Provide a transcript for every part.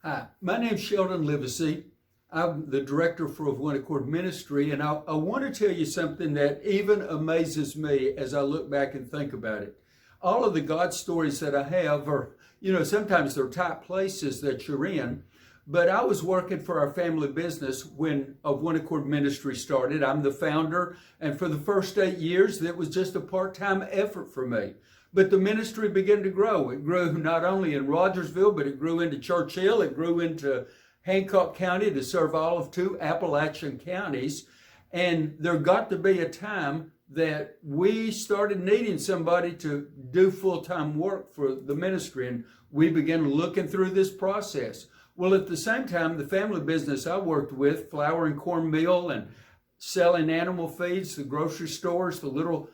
Hi, my name's Sheldon Livesay. I'm the director for Of One Accord Ministry, and I want to tell you something that even amazes me as I look back and think about it. All of the God stories that I have are, sometimes they're tight places that you're in, but I was working for our family business when Of One Accord Ministry started. I'm the founder, and for the first 8 years, it was just a part-time effort for me. But the ministry began to grow. It grew not only in Rogersville, but it grew into Churchill. It grew into Hancock County to serve all of 2 Appalachian counties. And there got to be a time that we started needing somebody to do full-time work for the ministry. And we began looking through this process. Well, at the same time, the family business I worked with, flour and corn mill and selling animal feeds, the grocery stores, the little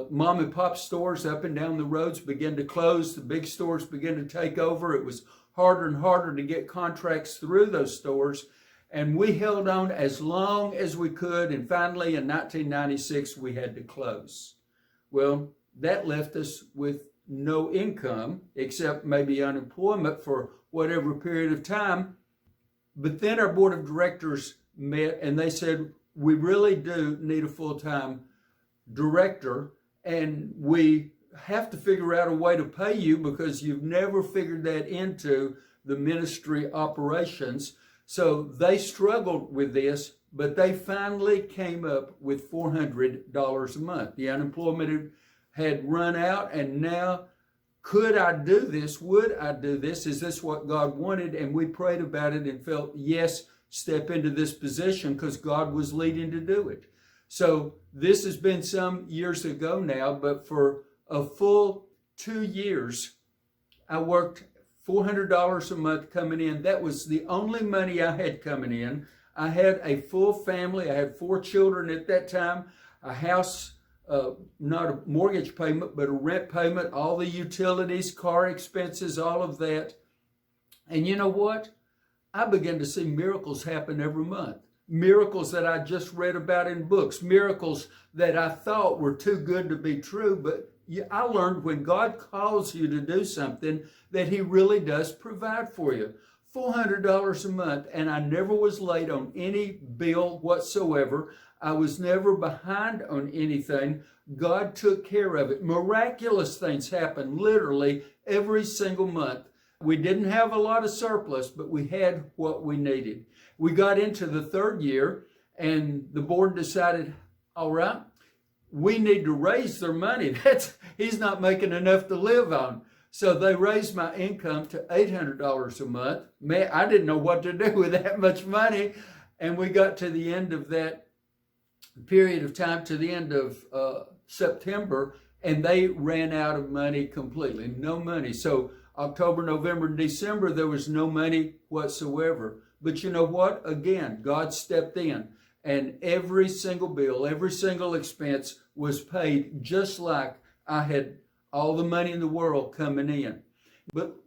mom and pop stores up and down the roads began to close. The big stores began to take over. It was harder and harder to get contracts through those stores. And we held on as long as we could. And finally, in 1996, we had to close. Well, that left us with no income except maybe unemployment for whatever period of time. But then our board of directors met and they said, we really do need a full-time director, and we have to figure out a way to pay you because you've never figured that into the ministry operations. So they struggled with this, but they finally came up with $400 a month. The unemployment had run out, and now, could I do this? Would I do this? Is this what God wanted? And we prayed about it and felt, yes, step into this position because God was leading to do it. So this has been some years ago now, but for a full 2 years, I worked $400 a month coming in. That was the only money I had coming in. I had a full family. I had 4 children at that time, a house, not a mortgage payment, but a rent payment, all the utilities, car expenses, all of that. And you know what? I began to see miracles happen every month. Miracles that I just read about in books, miracles that I thought were too good to be true. But I learned when God calls you to do something that He really does provide for you. $400 a month, and I never was late on any bill whatsoever. I was never behind on anything. God took care of it. Miraculous things happened literally every single month. We didn't have a lot of surplus, but we had what we needed. We got into the 3rd year, and the board decided, all right, we need to raise their money. He's not making enough to live on. So they raised my income to $800 a month. Man, I didn't know what to do with that much money. And we got to the end of that period of time, to the end of September, and they ran out of money completely. No money. So October, November, and December, there was no money whatsoever. But you know what? Again, God stepped in, and every single bill, every single expense was paid just like I had all the money in the world coming in. But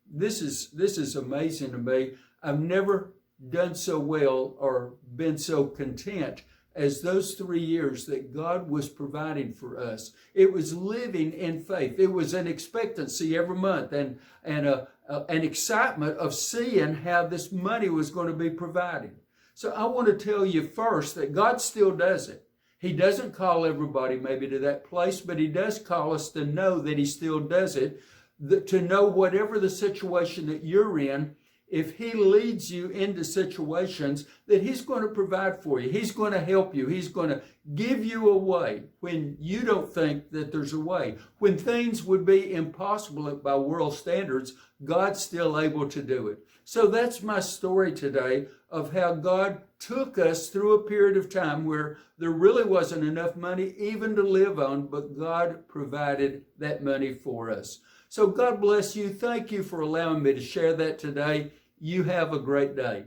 this is amazing to me. I've never done so well or been so content as those 3 years that God was providing for us. It was living in faith. It was an expectancy every month and an excitement of seeing how this money was going to be provided. So I want to tell you first that God still does it. He doesn't call everybody maybe to that place, but He does call us to know that He still does it, to know whatever the situation that you're in, if He leads you into situations, that He's going to provide for you. He's going to help you. He's going to give you a way when you don't think that there's a way. When things would be impossible by world standards, God's still able to do it. So that's my story today of how God took us through a period of time where there really wasn't enough money even to live on, but God provided that money for us. So God bless you. Thank you for allowing me to share that today. You have a great day.